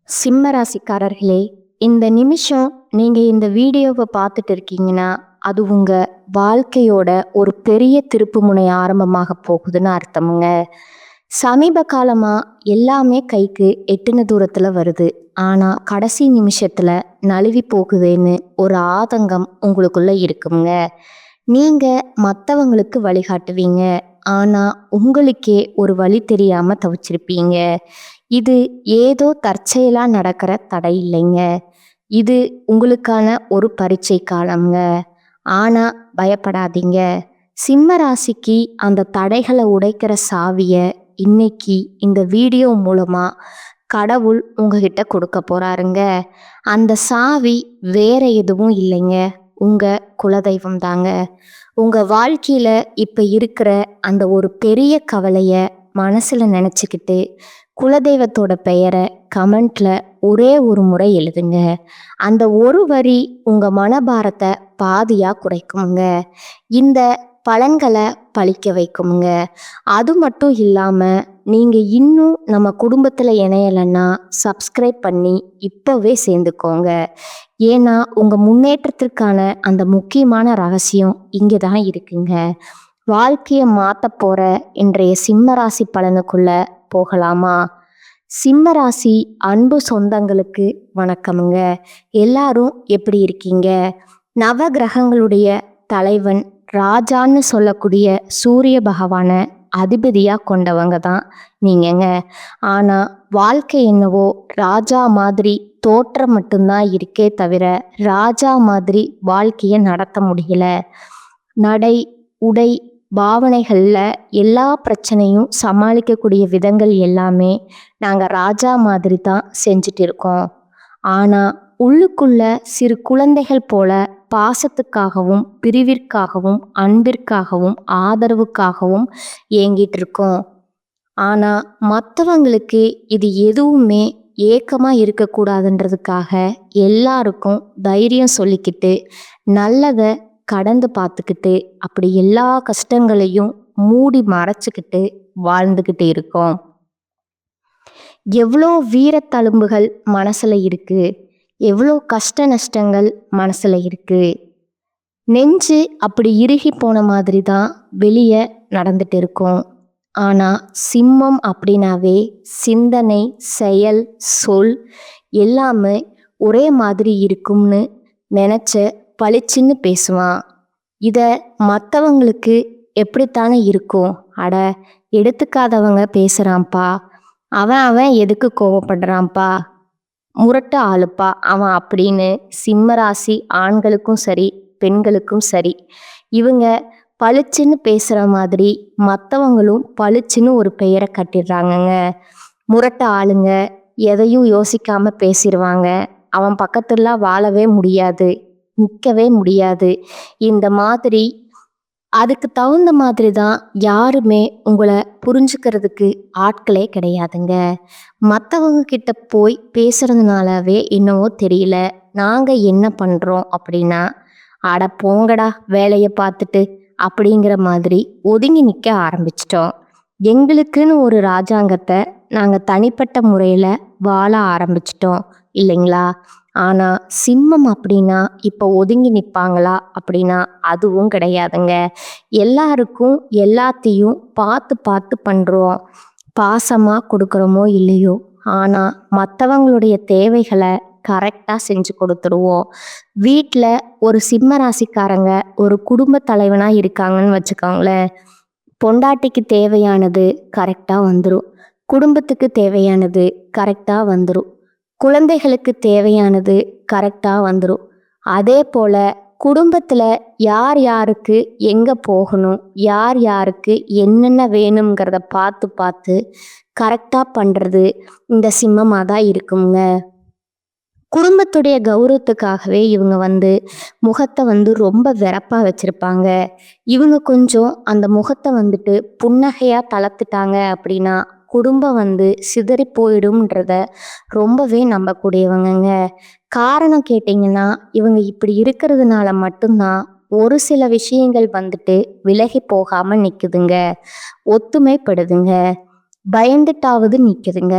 சிம்ம ராசிக்காரர்களே, இந்த நிமிஷம் நீங்க இந்த வீடியோவை பார்த்துட்டு இருக்கீங்கன்னா, அது உங்க வாழ்க்கையோட ஒரு பெரிய திருப்புமுனை ஆரம்பமாக போகுதுன்னு அர்த்தமுங்க. சமீப காலமா எல்லாமே கைக்கு எட்டுன தூரத்துல வருது. ஆனா கடைசி நிமிஷத்துல நழுவி போகுதேன்னு ஒரு ஆதங்கம் உங்களுக்குள்ள இருக்குங்க. நீங்க மத்தவங்களுக்கு வழிகாட்டுவீங்க. ஆனா உங்களுக்கே ஒரு வழி தெரியாம தவிச்சிருப்பீங்க. இது ஏதோ தற்செயலா நடக்கிற தடை இல்லைங்க. இது உங்களுக்கான ஒரு பரீட்சை காலம்ங்க. ஆனா பயப்படாதீங்க. சிம்ம ராசிக்கு அந்த தடைகளை உடைக்கிற சாவிய இன்னைக்கு இந்த வீடியோ மூலமா கடவுள் உங்ககிட்ட கொடுக்க போறாருங்க. அந்த சாவி வேற எதுவும் இல்லைங்க, உங்க குலதெய்வம் தாங்க. உங்க வாழ்க்கையில இப்ப இருக்கிற அந்த ஒரு பெரிய கவலைய மனசுல நினைச்சுக்கிட்டு குலதெய்வத்தோட பெயரை கமெண்ட்ல ஒரே ஒரு முறை எழுதுங்க. அந்த ஒரு வரி உங்க மனபாரத்தை பாதியா குறைக்குங்க. இந்த பலன்களை பழிக்க வைக்குங்க. அது மட்டும் இல்லாம நீங்க இன்னும் நம்ம குடும்பத்துல இணையலைன்னா சப்ஸ்கிரைப் பண்ணி இப்பவே சேர்ந்துக்கோங்க. ஏன்னா உங்க முன்னேற்றத்திற்கான அந்த முக்கியமான ரகசியம் இங்கே தான் இருக்குங்க. வாழ்க்கையை மாத்த போற இன்றைய சிம்ம ராசி பலனுக்குள்ள போகலாமா? சிம்ம ராசி அன்பு சொந்தங்களுக்கு வணக்கமுங்க. எல்லாரும் எப்படி இருக்கீங்க? நவ கிரகங்களுடைய தலைவன் ராஜான்னு சொல்லக்கூடிய சூரிய பகவான அதிபதியா கொண்டவங்க தான் நீங்கங்க. ஆனா வாழ்க்கை என்னவோ ராஜா மாதிரி தோற்றம் மட்டும்தான் இருக்கே தவிர ராஜா மாதிரி வாழ்க்கையை நடத்த முடியல. நடை, உடை, பாவனைகளில் எல்லா பிரச்சனையும் சமாளிக்கக்கூடிய விதங்கள் எல்லாமே நாங்கள் ராஜா மாதிரி தான் செஞ்சுட்டு இருக்கோம். ஆனால் உள்ளுக்குள்ள சிறு குழந்தைகள் போல பாசத்துக்காகவும் பிரிவிற்காகவும் அன்பிற்காகவும் ஆதரவுக்காகவும் ஏங்கிட்டு இருக்கோம். ஆனால் மற்றவங்களுக்கு இது எதுவுமே ஏக்கமாக இருக்கக்கூடாதுன்றதுக்காக எல்லாருக்கும் தைரியம் சொல்லிக்கிட்டு நல்லதை கடந்து பார்த்துக்கிட்டு அப்படி எல்லா கஷ்டங்களையும் மூடி மறைச்சிக்கிட்டு வாழ்ந்துக்கிட்டு இருக்கோம். எவ்வளோ வீரத்தழும்புகள் மனசுல இருக்கு, எவ்வளோ கஷ்ட நஷ்டங்கள் மனசுல இருக்கு. நெஞ்சு அப்படி இறுகி போன மாதிரி தான் வெளியே நடந்துட்டு இருக்கோம். ஆனால் சிம்மம் அப்படின்னாவே சிந்தனை, செயல், சொல் எல்லாமே ஒரே மாதிரி இருக்கும்னு நினச்ச பளிச்சுன்னு பேசுவான். இதை மற்றவங்களுக்கு எப்படித்தானே இருக்கும்? அட எடுத்துக்காதவங்க பேசுகிறான்ப்பா, அவன் எதுக்கு கோவப்படுறான்ப்பா, முரட்டு ஆளுப்பா அவன் அப்படின்னு சிம்மராசி ஆண்களுக்கும் சரி பெண்களுக்கும் சரி இவங்க பளிச்சுன்னு பேசுகிற மாதிரி மற்றவங்களும் பளிச்சுன்னு ஒரு பெயரை கட்டிடுறாங்கங்க. முரட்டு ஆளுங்க எதையும் யோசிக்காம பேசிடுவாங்க. அவன் பக்கத்துல வாழவே முடியாது, நிற்கவே முடியாது. இந்த மாதிரி அதுக்கு தகுந்த மாதிரி தான் யாருமே உங்களை புரிஞ்சுக்கிறதுக்கு ஆட்களே கிடையாதுங்க. மற்றவங்க கிட்ட போய் பேசுறதுனாலவே என்னவோ தெரியல நாங்கள் என்ன பண்ணுறோம் அப்படின்னா, அட போங்கடா வேலையை பார்த்துட்டு அப்படிங்கிற மாதிரி ஒதுங்கி நிற்க ஆரம்பிச்சிட்டோம். எங்களுக்குன்னு ஒரு ராஜாங்கத்தை நாங்கள் தனிப்பட்ட முறையில் வாழ ஆரம்பிச்சிட்டோம் இல்லைங்களா? ஆனால் சிம்மம் அப்படின்னா இப்போ ஒதுங்கி நிற்பாங்களா அப்படின்னா அதுவும் கிடையாதுங்க. எல்லாருக்கும் எல்லாத்தையும் பார்த்து பார்த்து பண்ணுறோம். பாசமாக கொடுக்குறோமோ இல்லையோ, ஆனால் மற்றவங்களுடைய தேவைகளை கரெக்டாக செஞ்சு கொடுத்துருவோம். வீட்டில் ஒரு சிம்ம ராசிக்காரங்க ஒரு குடும்ப தலைவனாக இருக்காங்கன்னு வச்சுக்கோங்களேன். பொண்டாட்டிக்கு தேவையானது கரெக்டாக வந்துடும், குடும்பத்துக்கு தேவையானது கரெக்டாக வந்துடும், குழந்தைகளுக்கு தேவையானது கரெக்டாக வந்துடும். அதே போல் குடும்பத்தில் யார் யாருக்கு எங்கே போகணும், யார் யாருக்கு என்னென்ன வேணுங்கிறத பார்த்து பார்த்து கரெக்டாக பண்ணுறது இந்த சிம்மமாக தான் இருக்குங்க. குடும்பத்துடைய கௌரவத்துக்காகவே இவங்க முகத்தை ரொம்ப வெறப்பாக வச்சுருப்பாங்க. இவங்க கொஞ்சம் அந்த முகத்தை புன்னகையாக தளர்த்துட்டாங்க அப்படின்னா குடும்பம் சிதறி போயிடும்ன்றத ரொம்பவே நம்பக்கூடியவங்கங்க. காரணம் கேட்டிங்கன்னா இவங்க இப்படி இருக்கிறதுனால மட்டும்தான் ஒரு சில விஷயங்கள் விலகி போகாமல் நிற்குதுங்க, ஒத்துமைப்படுதுங்க, பயந்துட்டாவது நிற்குதுங்க.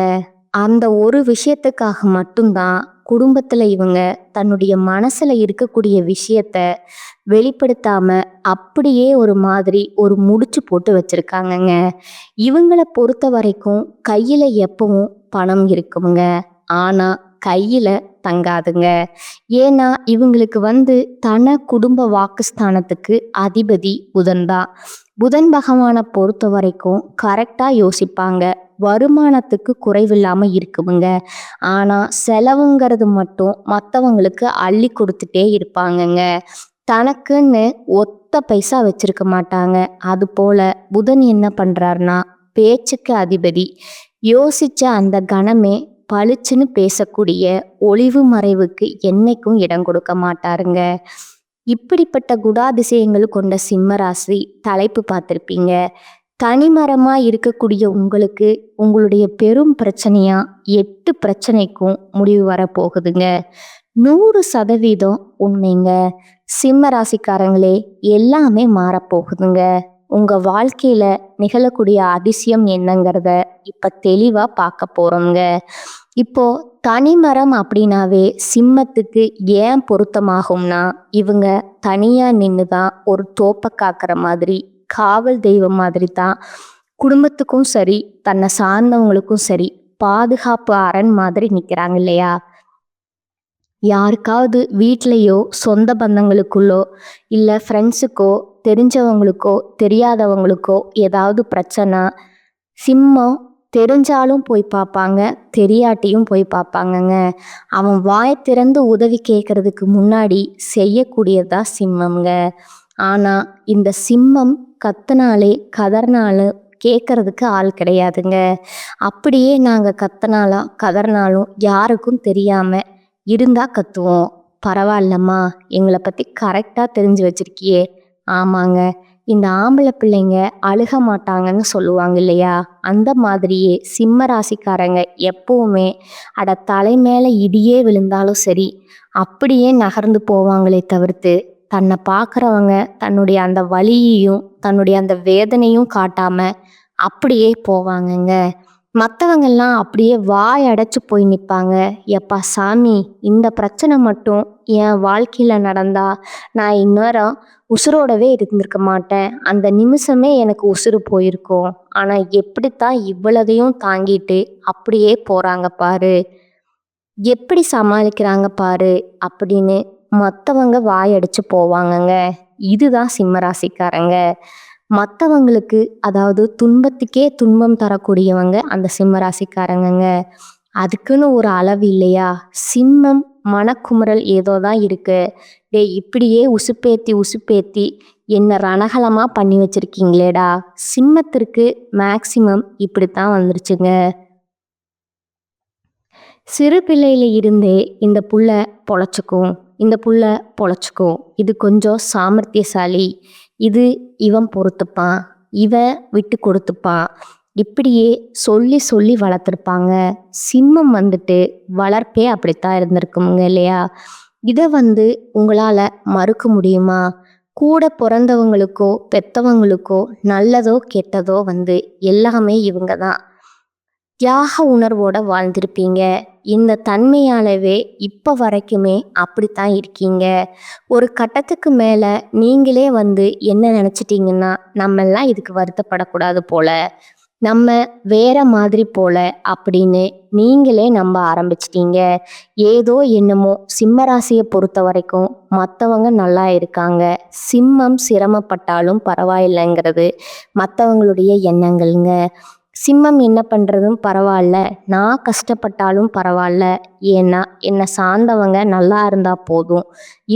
அந்த ஒரு விஷயத்துக்காக மட்டும்தான் குடும்பத்துல இவங்க தன்னுடைய மனசுல இருக்கக்கூடிய விஷயத்த வெளிப்படுத்தாம அப்படியே ஒரு மாதிரி ஒரு முடிச்சு போட்டு வச்சிருக்காங்கங்க. இவங்கள பொறுத்த வரைக்கும் கையில எப்பவும் பணம் இருக்குங்க. ஆனா கையில தங்காதுங்க. ஏன்னா இவங்களுக்கு தன குடும்ப வாக்குஸ்தானத்துக்கு அதிபதி புதன் தான். புதன் பகவானை பொறுத்த வரைக்கும் கரெக்டா யோசிப்பாங்க. வருமானத்துக்கு குறைவில்லாம இருக்குமுங்க. ஆனா செலவுங்கிறது மட்டும் மற்றவங்களுக்கு அள்ளி கொடுத்துட்டே இருப்பாங்கங்க. தனக்குன்னு ஒத்த பைசா வச்சிருக்க மாட்டாங்க. அது போல புதன் என்ன பண்றாருன்னா பேச்சுக்கு அதிபதி. யோசிச்ச அந்த கணமே பளிச்சுன்னு பேசக்கூடிய ஒளிவு மறைவுக்கு என்னைக்கும் இடம் கொடுக்க மாட்டாருங்க. இப்படிப்பட்ட குணாதிசயங்கள் கொண்ட சிம்ம ராசி தலைப்பு பார்த்திருப்பீங்க. தனிமரமா இருக்கக்கூடிய உங்களுக்கு உங்களுடைய பெரும் பிரச்சனையா 8 பிரச்சனைக்கும் முடிவு வர போகுதுங்க. 100% உண்மைங்க. சிம்ம ராசிக்காரங்களே, எல்லாமே மாறப்போகுதுங்க. உங்க வாழ்க்கையில நிகழக்கூடிய அதிசயம் என்னங்கிறத இப்ப தெளிவா பார்க்க போறோங்க. இப்போ தனிமரம் அப்படின்னாவே சிம்மத்துக்கு ஏன் பொருத்தமாகும்னா, இவங்க தனியா நின்று தான் ஒரு தோப்பை காக்கிற மாதிரி, காவல் தெய்வம் மாதிரி தான் குடும்பத்துக்கும் சரி தன்னை சார்ந்தவங்களுக்கும் சரி பாதுகாப்பு அரண் மாதிரி நிற்கிறாங்க இல்லையா? யாருக்காவது வீட்லேயோ சொந்த பந்தங்களுக்குள்ளோ இல்லை ஃப்ரெண்ட்ஸுக்கோ தெரிஞ்சவங்களுக்கோ தெரியாதவங்களுக்கோ ஏதாவது பிரச்சனை, சிம்மம் தெரிஞ்சாலும் போய் பார்ப்பாங்க, தெரியாட்டியும் போய் பார்ப்பாங்கங்க. அவன் வாய் திறந்து உதவி கேட்கறதுக்கு முன்னாடி செய்யக்கூடியதா சிம்மம்ங்க. ஆனால் இந்த சிம்மம் கத்துனாலே கதறினாலும் கேட்கறதுக்கு ஆள் கிடையாதுங்க. அப்படியே நாங்கள் கத்துனாலும் கதறினாலும் யாருக்கும் தெரியாமல் இருந்தால் கத்துவோம். பரவாயில்லம்மா, எங்களை பற்றி கரெக்டாக தெரிஞ்சு வச்சிருக்கியே. ஆமாங்க, இந்த ஆம்பளை பிள்ளைங்க அழுக மாட்டாங்கன்னு சொல்லுவாங்க இல்லையா? அந்த மாதிரியே சிம்ம ராசிக்காரங்க எப்பவுமே அட தலை மேலே இடியே விழுந்தாலும் சரி அப்படியே நகர்ந்து போவாங்களே தவிர்த்து தன்னை பார்க்குறவங்க தன்னுடைய அந்த வலியையும் தன்னுடைய அந்த வேதனையும் காட்டாம அப்படியே போவாங்கங்க. மற்றவங்கெல்லாம் அப்படியே வாய் அடைச்சு போய் நிற்பாங்க. எப்பா சாமி, இந்த பிரச்சனை மட்டும் என் வாழ்க்கையில் நடந்தா நான் இந்நேரம் உசுரோடவே இருந்திருக்க மாட்டேன். அந்த நிமிஷமே எனக்கு உசுறு போயிருக்கும். ஆனால் எப்படித்தான் இவ்வளதையும் தாங்கிட்டு அப்படியே போகிறாங்க பாரு, எப்படி சமாளிக்கிறாங்க பாரு அப்படின்னு மற்றவங்க வாயடிச்சு போவாங்கங்க. இதுதான் சிம்மராசிக்காரங்க. மற்றவங்களுக்கு அதாவது துன்பத்துக்கே துன்பம் தரக்கூடியவங்க அந்த சிம்மராசிக்காரங்கங்க. அதுக்குன்னு ஒரு அளவு இல்லையா? சிம்மம் மனக்குமுறல் ஏதோ தான் இருக்கு. இப்படியே உசுப்பேத்தி உசுப்பேத்தி என்ன ரணகலமாக பண்ணி வச்சிருக்கீங்களேடா. சிம்மத்திற்கு மேக்சிமம் இப்படித்தான் வந்துருச்சுங்க. சிறு பிள்ளையில இருந்தே இந்த புள்ள பொழைச்சிக்கும், இந்த புள்ள பொழைச்சிக்கும், இது கொஞ்சம் சாமர்த்தியசாலி, இது இவன் பொறுத்துப்பான், இவன் விட்டு கொடுத்துப்பான், இப்படியே சொல்லி சொல்லி வளர்த்துருப்பாங்க. சிம்மம் வளர்ப்பே அப்படித்தான் இருந்திருக்குங்க இல்லையா? இதை உங்களால் மறுக்க முடியுமா? கூட பிறந்தவங்களுக்கோ பெத்தவங்களுக்கோ நல்லதோ கெட்டதோ எல்லாமே இவங்க தான். தியாக உணர்வோட வாழ்ந்திருப்பீங்க. இந்த தன்மையாலவே இப்போ வரைக்குமே அப்படித்தான் இருக்கீங்க. ஒரு கட்டத்துக்கு மேலே நீங்களே என்ன நினச்சிட்டிங்கன்னா, நம்மெல்லாம் இதுக்கு வருத்தப்படக்கூடாது போல, நம்ம வேற மாதிரி போல அப்படின்னு நீங்களே நம்ப ஆரம்பிச்சிட்டீங்க. ஏதோ என்னமோ சிம்மராசியை பொறுத்த வரைக்கும் மற்றவங்க நல்லா இருக்காங்க, சிம்மம் சிரமப்பட்டாலும் பரவாயில்லைங்கிறது மற்றவங்களுடைய எண்ணங்கள்ங்க. சிம்மம் என்ன பண்ணுறதும் பரவாயில்ல, நான் கஷ்டப்பட்டாலும் பரவாயில்ல, ஏன்னா என்னை சார்ந்தவங்க நல்லா இருந்தால் போதும்,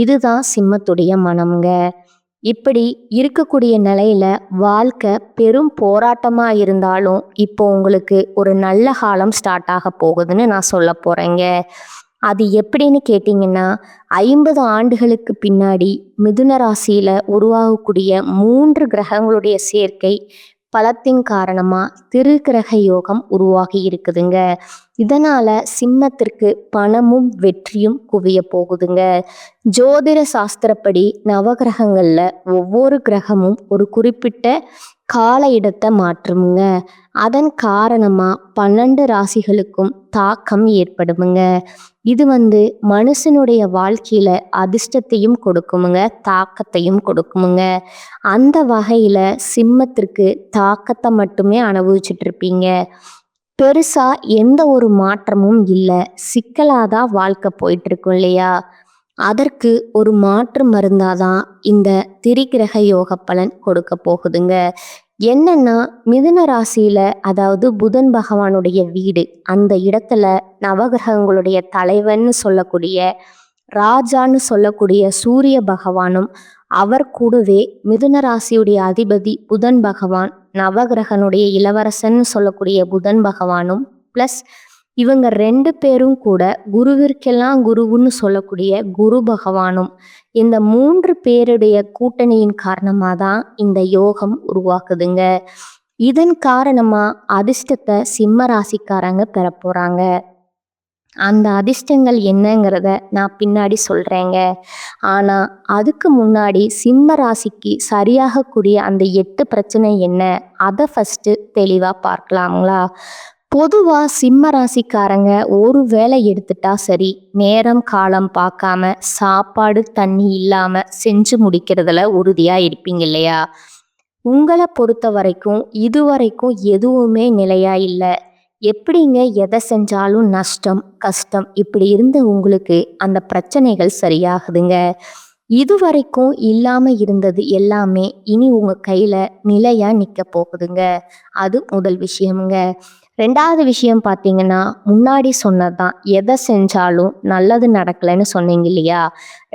இதுதான் சிம்மத்துடைய மனம்ங்க. இப்படி இருக்கக்கூடிய நிலையில வாழ்க்கை பெரும் போராட்டமாக இருந்தாலும் இப்போ உங்களுக்கு ஒரு நல்ல காலம் ஸ்டார்ட் ஆக போகுதுன்னு நான் சொல்ல போகிறேங்க. அது எப்படின்னு கேட்டிங்கன்னா, 50 ஆண்டுகளுக்கு பின்னாடி மிதுன ராசியில் உருவாகக்கூடிய 3 கிரகங்களுடைய சேர்க்கை பலத்தின் காரணமாக திருக்கிரக யோகம் உருவாகி இருக்குதுங்க. இதனால் சிம்மத்திற்கு பணமும் வெற்றியும் குவிய போகுதுங்க. ஜோதிட சாஸ்திரப்படி நவகிரகங்களில் ஒவ்வொரு கிரகமும் ஒரு குறிப்பிட்ட கால இடத்தை மாற்றுமுங்க. அதன் காரணமா 12 ராசிகளுக்கும் தாக்கம் ஏற்படுமுங்க. இது மனுஷனுடைய வாழ்க்கையில அதிர்ஷ்டத்தையும் கொடுக்குமுங்க, தாக்கத்தையும் கொடுக்குமுங்க. அந்த வகையில சிம்மத்திற்கு தாக்கத்தை மட்டுமே அனுபவிச்சுட்டு இருப்பீங்க. பெருசா எந்த ஒரு மாற்றமும் இல்லை, சிக்கலாதான் வாழ்க்கை போயிட்டு இருக்கும் இல்லையா? அதற்கு ஒரு மாற்று மருந்தாதான் இந்த திரிகிரக யோக பலன் கொடுக்க போகுதுங்க. என்னன்னா, மிதுன ராசியில, அதாவது புதன் பகவானுடைய வீடு, அந்த இடத்துல நவகிரகங்களுடைய தலைவன்னு சொல்லக்கூடிய ராஜான்னு சொல்லக்கூடிய சூரிய பகவானும், அவர் கூடவே மிதுன ராசியுடைய அதிபதி புதன் பகவான், நவகிரகனுடைய இளவரசன்னு சொல்லக்கூடிய புதன் பகவானும் ப்ளஸ் இவங்க 2 பேரும் கூட குருவிற்கெல்லாம் குருவுன்னு சொல்லக்கூடிய குரு பகவானும், இந்த 3 பேருடைய கூட்டணியின் காரணமாக தான் இந்த யோகம் உருவாக்குதுங்க. இதன் காரணமா அதிர்ஷ்டத்தை சிம்ம ராசிக்காரங்க பெற போறாங்க. அந்த அதிர்ஷ்டங்கள் என்னங்கிறத நான் பின்னாடி சொல்றேங்க. ஆனா அதுக்கு முன்னாடி சிம்ம ராசிக்கு சரியாகக்கூடிய அந்த 8 பிரச்சனை என்ன, அதை ஃபர்ஸ்ட் தெளிவா பார்க்கலாங்களா? பொதுவா சிம்ம ராசிக்காரங்க ஒரு வேலை எடுத்துட்டா சரி, நேரம் காலம் பார்க்காம சாப்பாடு தண்ணி இல்லாம செஞ்சு முடிக்கிறதுல உறுதியா இருப்பீங்க இல்லையா? உங்களை பொறுத்த வரைக்கும் இதுவரைக்கும் எதுவுமே நிலையா இல்லை. எப்படிங்க எதை செஞ்சாலும் நஷ்டம் கஷ்டம் இப்படி இருந்த உங்களுக்கு அந்த பிரச்சனைகள் சரியாகுதுங்க. இதுவரைக்கும் இல்லாம இருந்தது எல்லாமே இனி உங்க கையில நிலையா நிக்க போகுதுங்க. அது முதல் விஷயமுங்க. 2வது விஷயம் பார்த்தீங்கன்னா, முன்னாடி சொன்னதுதான், எதை செஞ்சாலும் நல்லது நடக்கலைன்னு சொன்னீங்க இல்லையா?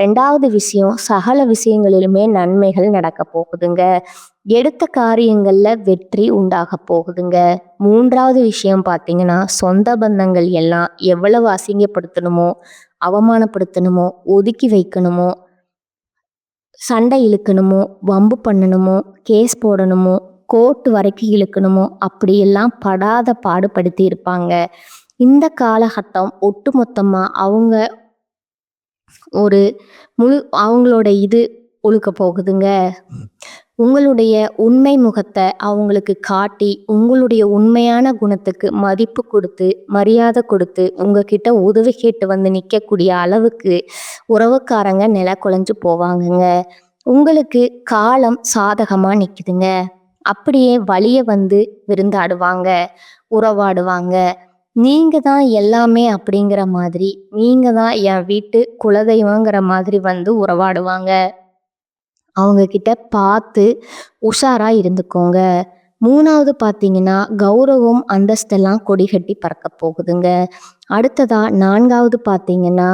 2வது விஷயம், சகல விஷயங்களிலுமே நன்மைகள் நடக்க போகுதுங்க. எடுத்த காரியங்கள்ல வெற்றி உண்டாக போகுதுங்க. 3வது விஷயம் பார்த்தீங்கன்னா, சொந்த பந்தங்கள் எல்லாம் எவ்வளவு அசிங்கப்படுத்தணுமோ, அவமானப்படுத்தணுமோ, ஒதுக்கி வைக்கணுமோ, சண்டை இழுக்கணுமோ, வம்பு பண்ணணுமோ, கேஸ் போடணுமோ, கோர்ட்டு வரைக்கும் இழுக்கணுமோ, அப்படியெல்லாம் படாத பாடுபடுத்தி இருப்பாங்க. இந்த காலகட்டம் ஒட்டுமொத்தமா அவங்க ஒரு அவங்களோட இது ஒழுக்க போகுதுங்க. உங்களுடைய உண்மை முகத்தை அவங்களுக்கு காட்டி, உங்களுடைய உண்மையான குணத்துக்கு மதிப்பு கொடுத்து, மரியாதை கொடுத்து, உங்ககிட்ட உதவி கேட்டு நிற்கக்கூடிய அளவுக்கு உறவுக்காரங்க நில குலைஞ்சு போவாங்கங்க. உங்களுக்கு காலம் சாதகமா நிற்குதுங்க. அப்படியே வழிய விருந்தாடுவாங்க, உறவாடுவாங்க. நீங்க தான் எல்லாமே அப்படிங்கிற மாதிரி, நீங்க தான் என் வீட்டு குலதெய்வங்கிற மாதிரி உறவாடுவாங்க. அவங்க கிட்ட பார்த்து உஷாரா இருந்துக்கோங்க. 3வது பார்த்தீங்கன்னா, கௌரவம் அந்தஸ்தெல்லாம் கொடி கட்டி பறக்க போகுதுங்க. அடுத்ததா 4வது பார்த்தீங்கன்னா,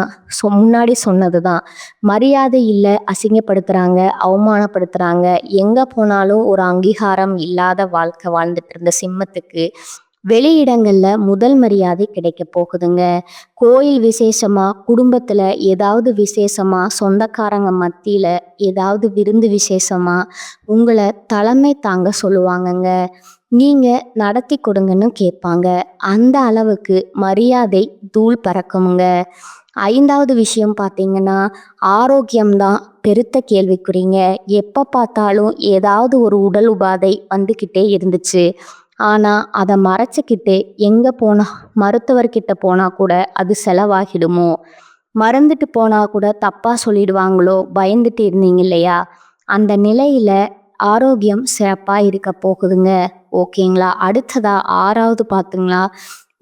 முன்னாடி சொன்னது தான், மரியாதை இல்லை, அசிங்கப்படுத்துகிறாங்க, அவமானப்படுத்துகிறாங்க, எங்கே போனாலும் ஒரு அங்கீகாரம் இல்லாத வாழ்க்கை வாழ்ந்துட்டு இருந்த சிம்மத்துக்கு வெளியிடங்களில் முதல் மரியாதை கிடைக்க போகுதுங்க. கோயில் விசேஷமா, குடும்பத்தில் ஏதாவது விசேஷமா, சொந்தக்காரங்க மத்தியில் ஏதாவது விருந்து விசேஷமா உங்களை தலைமை தாங்க சொல்லுவாங்கங்க. நீங்கள் நடத்தி கொடுங்கன்னு கேட்பாங்க. அந்த அளவுக்கு மரியாதை தூள் பறக்குங்க. 5வது விஷயம் பார்த்தீங்கன்னா, ஆரோக்கியம்தான் பெருத்த கேள்விக்குறிங்க. எப்போ பார்த்தாலும் ஏதாவது ஒரு உடல் உபாதை வந்துக்கிட்டே இருந்துச்சு. ஆனால் அதை மறைச்சிக்கிட்டு எங்கே போனால் மருத்துவர்கிட்ட போனால் கூட அது செலவாகிடுமோ, மறந்துட்டு போனால் கூட தப்பாக சொல்லிடுவாங்களோ பயந்துட்டு இருந்தீங்க இல்லையா? அந்த நிலையில் ஆரோக்கியம் சிறப்பாக இருக்க போகுதுங்க. ஓகேங்களா? அடுத்ததா 6வது பார்த்துங்களா,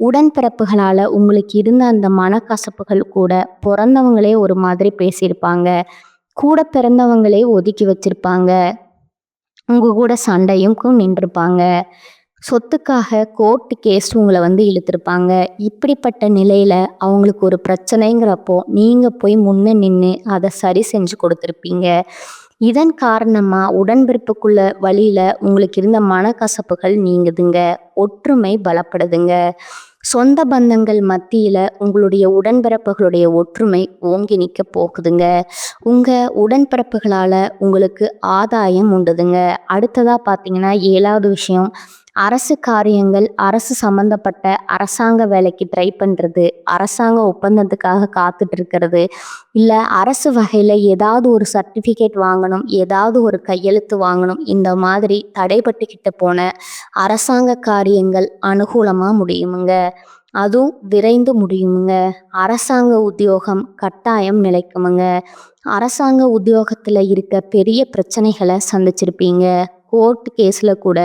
உடன்பிறப்புகளால் உங்களுக்கு இருந்த அந்த மனக்கசப்புகள் கூட பிறந்தவங்களே ஒரு மாதிரி பேசியிருப்பாங்க, கூட பிறந்தவங்களே ஒதுக்கி வச்சிருப்பாங்க, உங்கள் கூட சண்டையும் நின்றுருப்பாங்க, சொத்துக்காக கோர்ட்டு கேஸ் உங்களை இழுத்துருப்பாங்க. இப்படிப்பட்ட நிலையில் அவங்களுக்கு ஒரு பிரச்சனைங்கிறப்போ நீங்கள் போய் முன்னே நின்று அதை சரி செஞ்சு கொடுத்துருப்பீங்க. இதன் காரணமாக உடன்பிறப்புக்குள்ள வழியில் உங்களுக்கு இருந்த மனக்கசப்புகள் நீங்குதுங்க. ஒற்றுமை பலப்படுதுங்க. சொந்த பந்தங்கள் மத்தியில் உங்களுடைய உடன்பிறப்புகளுடைய ஒற்றுமை ஓங்கி நிற்க போகுதுங்க. உங்கள் உடன்பிறப்புகளால் உங்களுக்கு ஆதாயம் உண்டுதுங்க. அடுத்ததாக பார்த்தீங்கன்னா, 7வது விஷயம், அரசு காரியங்கள், அரசு சம்பந்தப்பட்ட அரசாங்க வேலைக்கு ட்ரை பண்ணுறது, அரசாங்க ஒப்பந்தத்துக்காக காத்துட்டு இருக்கிறது, இல்லை அரசு வகையில் ஏதாவது ஒரு சர்டிஃபிகேட் வாங்கணும், ஏதாவது ஒரு கையெழுத்து வாங்கணும், இந்த மாதிரி தடைப்பட்டுக்கிட்டு போன அரசாங்க காரியங்கள் அனுகூலமாக முடியுமுங்க. அதுவும் விரைந்து முடியுமுங்க. அரசாங்க உத்தியோகம் கட்டாயம் நிலைக்குமுங்க. அரசாங்க உத்தியோகத்தில் இருக்க பெரிய பிரச்சனைகளை சந்திச்சிருப்பீங்க. கோர்ட் கேஸில் கூட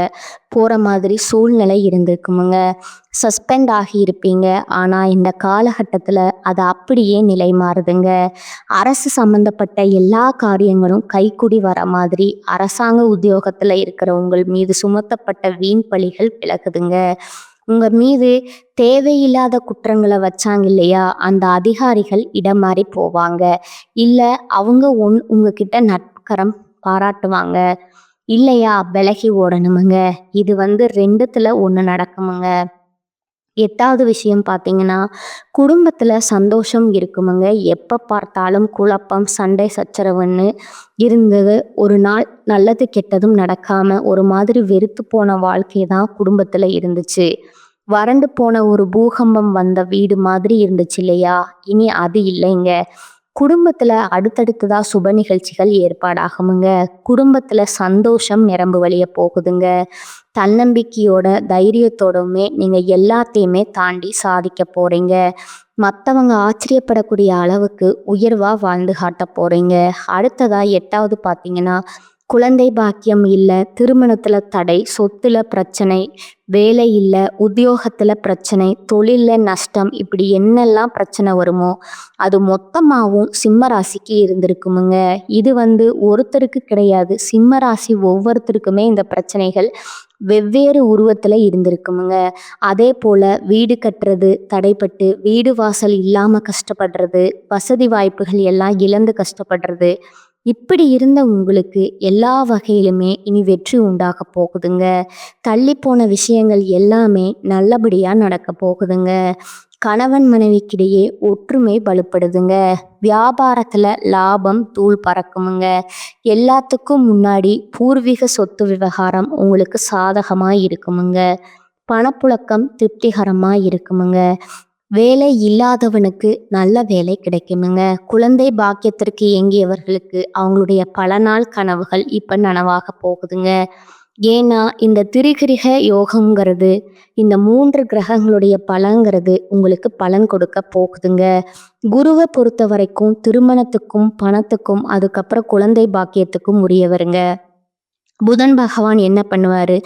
போகிற மாதிரி சூழ்நிலை இருந்திருக்குமுங்க. சஸ்பெண்ட் ஆகியிருப்பீங்க. ஆனால் இந்த காலகட்டத்தில் அது அப்படியே நிலை மாறுதுங்க. அரசு சம்மந்தப்பட்ட எல்லா காரியங்களும் கைக்கூடி வர மாதிரி அரசாங்க உத்தியோகத்தில் இருக்கிற உங்கள் மீது சுமத்தப்பட்ட வீண் பழிகள் விலகுதுங்க. உங்கள் மீது தேவையில்லாத குற்றங்களை வச்சாங்க இல்லையா, அந்த அதிகாரிகள் இடம் மாறி போவாங்க. இல்லை அவங்க உங்ககிட்ட நட்புக்கரம் பாராட்டுவாங்க. இல்லையா விலகி ஓடணுமுங்க. இது 2த்துல 1 நடக்குமுங்க. 8வது விஷயம் பார்த்தீங்கன்னா, குடும்பத்தில் சந்தோஷம் இருக்குமுங்க. எப்போ பார்த்தாலும் குழப்பம், சண்டை சச்சரவுன்னு இருந்தது. ஒரு நாள் நல்லது கெட்டதும் நடக்காமல் ஒரு மாதிரி வெறுத்து போன வாழ்க்கை தான் குடும்பத்தில் இருந்துச்சு. வறண்டு போன ஒரு பூகம்பம் வந்த வீடு மாதிரி இருந்துச்சு இல்லையா, இனி அது இல்லைங்க. குடும்பத்தில் அடுத்தடுத்ததாக சுப நிகழ்ச்சிகள் ஏற்பாடாகுமுங்க. குடும்பத்தில் சந்தோஷம் நிரம்பு வழிய போகுதுங்க. தன்னம்பிக்கையோட தைரியத்தோடவுமே நீங்கள் எல்லாத்தையுமே தாண்டி சாதிக்க போகிறீங்க. மற்றவங்க ஆச்சரியப்படக்கூடிய அளவுக்கு உயர்வாக வாழ்ந்து காட்ட போகிறீங்க. அடுத்ததாக 8வது பார்த்தீங்கன்னா, குழந்தை பாக்கியம் இல்லை, திருமணத்தில் தடை, சொத்துல பிரச்சனை, வேலை இல்லை, உத்தியோகத்தில் பிரச்சனை, தொழிலில் நஷ்டம், இப்படி என்னெல்லாம் பிரச்சனை வருமோ அது மொத்தமாகவும் சிம்ம ராசிக்கு இருந்திருக்குமுங்க. இது ஒருத்தருக்கு கிடையாது, சிம்ம ராசி ஒவ்வொருத்தருக்குமே இந்த பிரச்சனைகள் வெவ்வேறு உருவத்தில் இருந்திருக்குமுங்க. அதே போல் வீடு கட்டுறது தடைப்பட்டு வீடு வாசல் இல்லாமல் கஷ்டப்படுறது, வசதி வாய்ப்புகள் எல்லாம் இழந்து கஷ்டப்படுறது, இப்படி இருந்த உங்களுக்கு எல்லா வகையிலுமே இனி வெற்றி உண்டாக போகுதுங்க. தள்ளி போன விஷயங்கள் எல்லாமே நல்லபடியாக நடக்க போகுதுங்க. கணவன் மனைவிக்கிடையே ஒற்றுமை பலுப்படுதுங்க. வியாபாரத்தில் லாபம் தூள் பறக்குமுங்க. எல்லாத்துக்கும் முன்னாடி பூர்வீக சொத்து விவகாரம் உங்களுக்கு சாதகமாக இருக்குமுங்க. பணப்புழக்கம் திருப்திகரமாக இருக்குமுங்க. வேலை இல்லாதவனுக்கு நல்ல வேலை கிடைக்குமுங்க. குழந்தை பாக்கியத்திற்கு ஏங்கியவர்களுக்கு அவங்களுடைய பல நாள் கனவுகள் இப்போ நனவாக போகுதுங்க. ஏன்னா இந்த திரிகிரக யோகங்கிறது, இந்த 3 கிரகங்களுடைய பலங்கிறது உங்களுக்கு பலன் கொடுக்க போகுதுங்க. குருவை பொறுத்த வரைக்கும் திருமணத்துக்கும் பணத்துக்கும் அதுக்கப்புறம் குழந்தை பாக்கியத்துக்கும் உரியவருங்க. புதன் பகவான் என்ன பண்ணுவார்,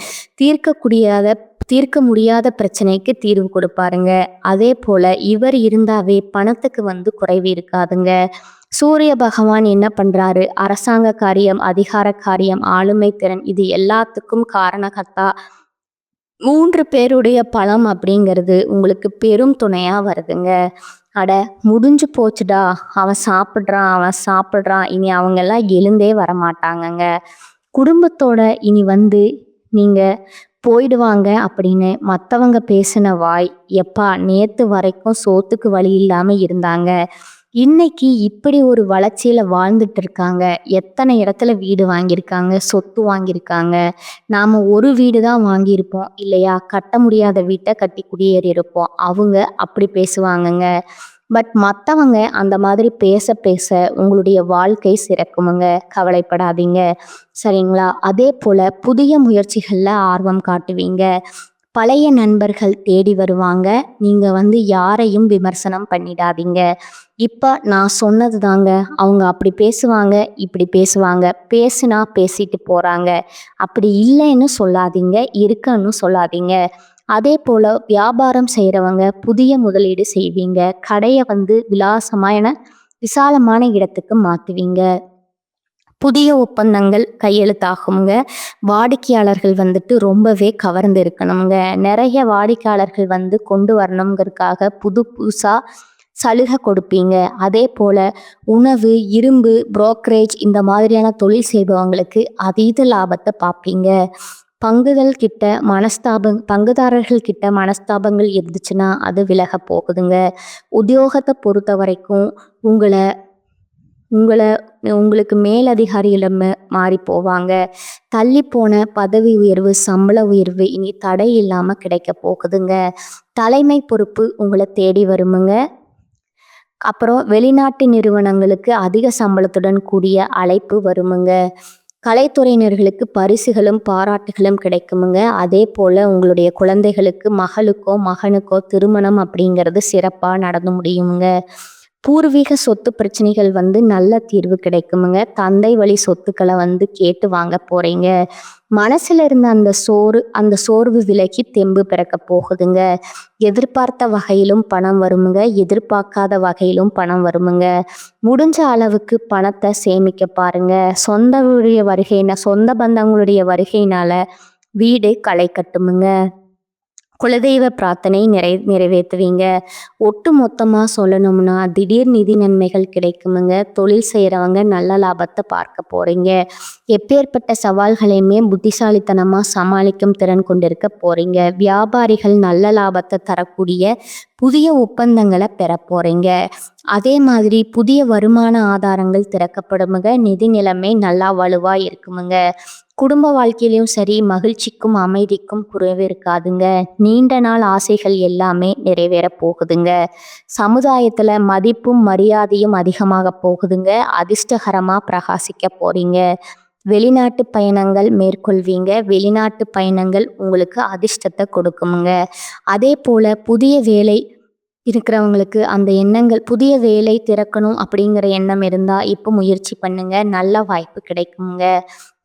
தீர்க்க முடியாத பிரச்சனைக்கு தீர்வு கொடுப்பாருங்க. அதே போல் இவர் இருந்தாவே பணத்துக்கு குறைவு இருக்காதுங்க. சூரிய பகவான் என்ன பண்ணுறாரு, அரசாங்க காரியம், அதிகார காரியம், ஆளுமை திறன், இது எல்லாத்துக்கும் காரணகர்த்தா 3 பேருடைய பலம் அப்படிங்கிறது உங்களுக்கு பெரும் துணையாக வருதுங்க. அட முடிஞ்சு போச்சுடா, அவன் சாப்பிட்றான், இனி அவங்கெல்லாம் எழுந்தே வரமாட்டாங்கங்க. குடும்பத்தோட இனி நீங்கள் போயிடுவாங்க அப்படின்னு மற்றவங்க பேசின வாய், எப்பா நேற்று வரைக்கும் சோத்துக்கு வழி இல்லாமல் இருந்தாங்க, இன்னைக்கு இப்படி ஒரு வளர்ச்சியில் வாழ்ந்துட்டு இருக்காங்க, எத்தனை இடத்துல வீடு வாங்கியிருக்காங்க, சொத்து வாங்கியிருக்காங்க, நாம் ஒரு வீடு தான் வாங்கியிருப்போம் இல்லையா, கட்ட முடியாத வீட்டை கட்டி குடியேறி இருப்போம், அவங்க அப்படி பேசுவாங்கங்க. பட் மற்றவங்க அந்த மாதிரி பேச பேச உங்களுடைய வாழ்க்கை சிறக்குமுங்க. கவலைப்படாதீங்க, சரிங்களா? அதே போல் புதிய முயற்சிகளில் ஆர்வம் காட்டுவீங்க. பழைய நண்பர்கள் தேடி வருவாங்க. நீங்கள் யாரையும் விமர்சனம் பண்ணிடாதீங்க. இப்போ நான் சொன்னது தாங்க, அவங்க அப்படி பேசுவாங்க, இப்படி பேசுவாங்க, பேசுனா பேசிட்டு போகிறாங்க, அப்படி இல்லைன்னு சொல்லாதீங்க, இருக்குன்னு சொல்லாதீங்க. அதே போல் வியாபாரம் செய்கிறவங்க புதிய முதலீடு செய்வீங்க. கடையை விசாலமான இடத்துக்கு மாற்றுவீங்க. புதிய ஒப்பந்தங்கள் கையெழுத்தாகுங்க. வாடிக்கையாளர்கள் ரொம்பவே கவர்ந்து இருக்கணுங்க. நிறைய வாடிக்கையாளர்கள் கொண்டு வரணுங்கிறதுக்காக புதுசாக சலுகை கொடுப்பீங்க. அதே போல் உணவு, இரும்பு, புரோக்கரேஜ் இந்த மாதிரியான தொழில் செய்பவங்களுக்கு அதீத லாபத்தை பார்ப்பீங்க. பங்குதாரர்கள் கிட்ட மனஸ்தாபங்கள் இருந்துச்சுன்னா அது விலக போகுதுங்க. உத்தியோகத்தை பொறுத்த வரைக்கும் உங்களை உங்களை உங்களுக்கு மேலதிகாரியிடம் மாறி போவாங்க. தள்ளி போன பதவி உயர்வு, சம்பள உயர்வு இனி தடை இல்லாம கிடைக்க போகுதுங்க. தலைமை பொறுப்பு உங்களை தேடி வருமுங்க. அப்புறம் வெளிநாட்டு நிறுவனங்களுக்கு அதிக சம்பளத்துடன் கூடிய அழைப்பு வருமுங்க. கலைத்துறையினர்களுக்கு பரிசுகளும் பாராட்டுகளும் கிடைக்குமுங்க. அதே போல் உங்களுடைய குழந்தைகளுக்கு மகளுக்கோ மகனுக்கோ திருமணம் அப்படிங்கிறது சிறப்பாக நடந்து முடியுமுங்க. பூர்வீக சொத்து பிரச்சனைகள் நல்ல தீர்வு கிடைக்குமுங்க. தந்தை வழி சொத்துக்களை கேட்டு வாங்க போறீங்க. மனசுல இருந்த அந்த சோர்வு விலகி தெம்பு பிறக்க போகுதுங்க. எதிர்பார்த்த வகையிலும் பணம் வருமுங்க, எதிர்பார்க்காத வகையிலும் பணம் வருமுங்க. முடிஞ்ச அளவுக்கு பணத்தை சேமிக்க பாருங்க. சொந்த பந்தங்களுடைய வருகையினால வீடு களை கட்டுமுங்க. குலதெய்வ பிரார்த்தனை நிறைவேற்றுவீங்க. ஒட்டு மொத்தமாக சொல்லணும்னா திடீர் நிதி நன்மைகள் கிடைக்குமுங்க. தொழில் செய்கிறவங்க நல்ல லாபத்தை பார்க்க போகிறீங்க. எப்பேற்பட்ட சவால்களையுமே புத்திசாலித்தனமாக சமாளிக்கும் திறன் கொண்டிருக்க போகிறீங்க. வியாபாரிகள் நல்ல லாபத்தை தரக்கூடிய புதிய ஒப்பந்தங்களை பெற போகிறீங்க. அதே மாதிரி புதிய வருமான ஆதாரங்கள் திறக்கப்படுமுங்க. நிதி நிலைமை நல்லா வலுவாக இருக்குமுங்க. குடும்ப வாழ்க்கையிலையும் சரி, மகிழ்ச்சிக்கும் அமைதிக்கும் குறைவு இருக்காதுங்க. நீண்ட நாள் ஆசைகள் எல்லாமே நிறைவேற போகுதுங்க. சமுதாயத்தில் மதிப்பும் மரியாதையும் அதிகமாக போகுதுங்க. அதிர்ஷ்டகரமாக பிரகாசிக்க போறீங்க. வெளிநாட்டு பயணங்கள் மேற்கொள்வீங்க. வெளிநாட்டு பயணங்கள் உங்களுக்கு அதிர்ஷ்டத்தை கொடுக்குமுங்க. அதே போல் புதிய வேலை இருக்கிறவங்களுக்கு அந்த எண்ணங்கள், புதிய வேலை திறக்கணும் அப்படிங்கிற எண்ணம் இருந்தால் இப்போ முயற்சி பண்ணுங்க. நல்ல வாய்ப்பு கிடைக்குங்க.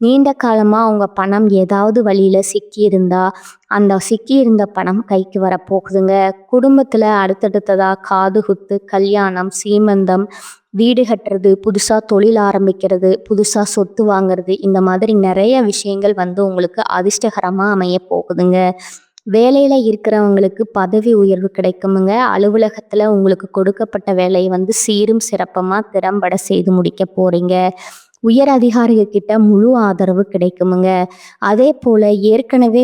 நீண்ட காலமாக உங்கள் பணம் ஏதாவது வழியில் சிக்கியிருந்தா அந்த சிக்கியிருந்த பணம் கைக்கு வரப்போகுதுங்க. குடும்பத்தில் அடுத்தடுத்ததாக காது குத்து, கல்யாணம், சீமந்தம், வீடு கட்டுறது, புதுசாக தொழில் ஆரம்பிக்கிறது, புதுசாக சொத்து வாங்கிறது, இந்த மாதிரி நிறைய விஷயங்கள் உங்களுக்கு அதிர்ஷ்டகரமாக அமைய போகுதுங்க. வேலையில் இருக்கிறவங்களுக்கு பதவி உயர்வு கிடைக்குமுங்க. அலுவலகத்தில் உங்களுக்கு கொடுக்கப்பட்ட வேலையை சீரும் சிறப்பமாக திறம்பட செய்து முடிக்க போகிறீங்க. உயர் அதிகாரிகிட்ட முழு ஆதரவு கிடைக்குமுங்க. அதே போல் ஏற்கனவே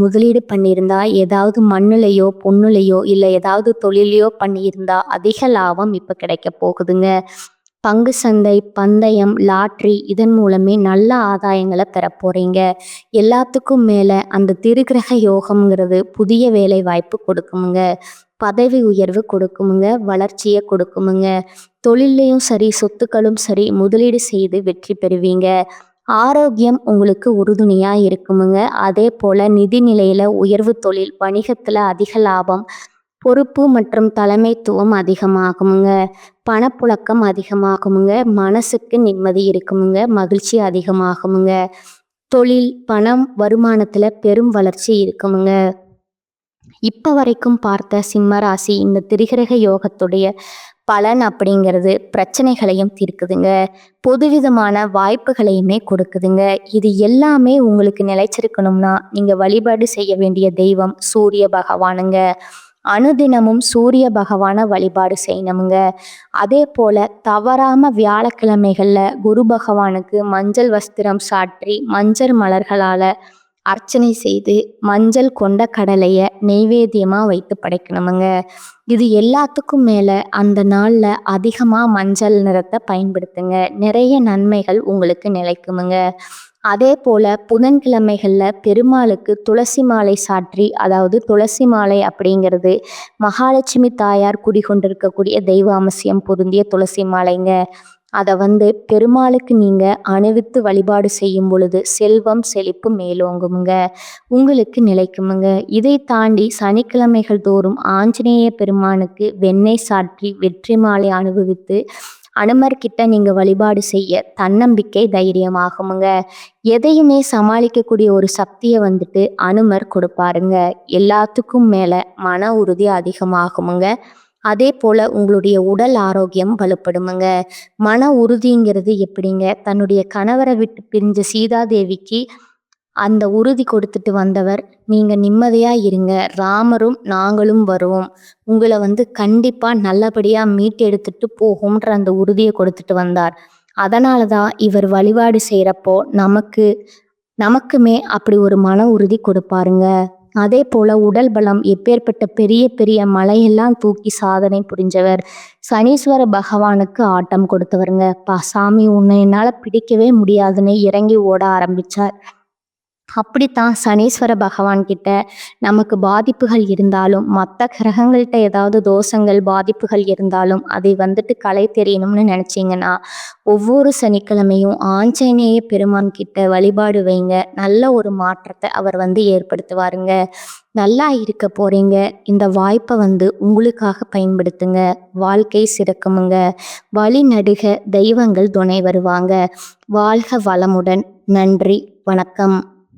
முதலீடு பண்ணியிருந்தா, ஏதாவது மண்ணுலையோ பொண்ணுலையோ இல்லை ஏதாவது தொழிலையோ பண்ணியிருந்தா அதிக லாபம் இப்போ கிடைக்க போகுதுங்க. பங்கு சந்தை, பந்தயம், லாட்ரி இதன் மூலமே நல்ல ஆதாயங்களை பெற போறீங்க. எல்லாத்துக்கும் மேலே அந்த திருக்கிரக யோகம்ங்கிறது புதிய வேலை வாய்ப்பு கொடுக்குமுங்க. பதவி உயர்வு கொடுக்குமுங்க. வளர்ச்சியை கொடுக்குமுங்க. தொழிலையும் சரி, சொத்துக்களும் சரி, முதலீடு செய்து வெற்றி பெறுவீங்க. ஆரோக்கியம் உங்களுக்கு உறுதுணையாக இருக்குமுங்க. அதே போல் நிதி நிலையில் உயர்வு, தொழில் வணிகத்தில் அதிக லாபம், பொறுப்பு மற்றும் தலைமைத்துவம் அதிகமாகுமுங்க. பணப்புழக்கம் அதிகமாகுமுங்க. மனசுக்கு நிம்மதி இருக்குமுங்க. மகிழ்ச்சி அதிகமாகுமுங்க. தொழில், பணம், வருமானத்தில் பெரும் வளர்ச்சி இருக்குமுங்க. இப்போ வரைக்கும் பார்த்த சிம்மராசி இந்த திரிகிரக யோகத்துடைய பலன் அப்படிங்கிறது பிரச்சனைகளையும் தீர்க்குதுங்க. பொதுவிதமான வாய்ப்புகளையுமே கொடுக்குதுங்க. இது எல்லாமே உங்களுக்கு நிலைச்சிருக்கணும்னா நீங்கள் வழிபாடு செய்ய வேண்டிய தெய்வம் சூரிய பகவானுங்க. அனுதினமும் சூரிய பகவானை வழிபாடு செய்யணுமுங்க. அதே போல் தவறாமல் வியாழக்கிழமைகளில் குரு பகவானுக்கு மஞ்சள் வஸ்திரம் சாற்றி மஞ்சள் மலர்களால் அர்ச்சனை செய்து மஞ்சள் கொண்ட கடலையை நெய்வேத்தியமாக வைத்து படைக்கணுமுங்க. இது எல்லாத்துக்கும் மேலே அந்த நாளில் அதிகமாக மஞ்சள் நிறத்தை பயன்படுத்துங்க. நிறைய நன்மைகள் உங்களுக்கு நிலைக்குமுங்க. அதே போல் புதன்கிழமைகளில் பெருமாளுக்கு துளசி மாலை சாற்றி, அதாவது துளசி மாலை அப்படிங்கிறது மகாலட்சுமி தாயார் குடிகொண்டிருக்கக்கூடிய தெய்வ அம்சம் பொருந்திய துளசி மாலைங்க. அதை பெருமாளுக்கு நீங்கள் அணிவித்து வழிபாடு செய்யும் பொழுது செல்வம் செழிப்பு மேலோங்குமுங்க. உங்களுக்கு நிலைக்குமுங்க. இதை தாண்டி சனிக்கிழமைகள் தோறும் ஆஞ்சநேய பெருமானுக்கு வெண்ணெய் சாற்றி வெற்றி மாலை அனுபவித்து அனுமர்கிட்ட நீங்கள் வழிபாடு செய்ய தன்னம்பிக்கை தைரியமாகுமுங்க. எதையுமே சமாளிக்கக்கூடிய ஒரு சக்தியை அனுமர் கொடுப்பாருங்க. எல்லாத்துக்கும் மேலே மன உறுதி அதிகமாகுமுங்க. அதே போல் உங்களுடைய உடல் ஆரோக்கியம் வலுப்படுமுங்க. மன உறுதிங்கிறது எப்படிங்க? தன்னுடைய கணவரை விட்டு பிரிஞ்ச சீதாதேவிக்கு அந்த உறுதி கொடுத்துட்டு வந்தவர், நீங்கள் நிம்மதியாக இருங்க, ராமரும் நாங்களும் வருவோம், உங்களை கண்டிப்பாக நல்லபடியாக மீட்டெடுத்துட்டு போகும்ன்ற அந்த உறுதியை கொடுத்துட்டு வந்தார். அதனால தான் இவர் வழிபாடு செய்கிறப்போ நமக்குமே அப்படி ஒரு மன உறுதி கொடுப்பாருங்க. அதே போல உடல் பலம், எப்பேற்பட்ட பெரிய பெரிய மலையெல்லாம் தூக்கி சாதனை புரிஞ்சவர். சனீஸ்வர பகவானுக்கு ஆட்டம் கொடுத்தவருங்க. சாமி உன்னை என்னால பிடிக்கவே முடியாதுன்னு இறங்கி ஓட ஆரம்பிச்சார். அப்படித்தான் சனீஸ்வர பகவான் கிட்ட நமக்கு பாதிப்புகள் இருந்தாலும், மற்ற கிரகங்கள்கிட்ட ஏதாவது தோஷங்கள் பாதிப்புகள் இருந்தாலும் அதை வந்துட்டு களை தெரியணும்னு நினச்சிங்கன்னா ஒவ்வொரு சனிக்கிழமையும் ஆஞ்சநேய பெருமான் கிட்ட வழிபாடு வைங்க. நல்ல ஒரு மாற்றத்தை அவர் ஏற்படுத்துவாருங்க. நல்லா இருக்க போறீங்க. இந்த வாய்ப்பை உங்களுக்காக பயன்படுத்துங்க. வாழ்க்கை சிறக்குமுங்க. வழி நடுக தெய்வங்கள் துணை வருவாங்க. வாழ்க வளமுடன். நன்றி. வணக்கம்.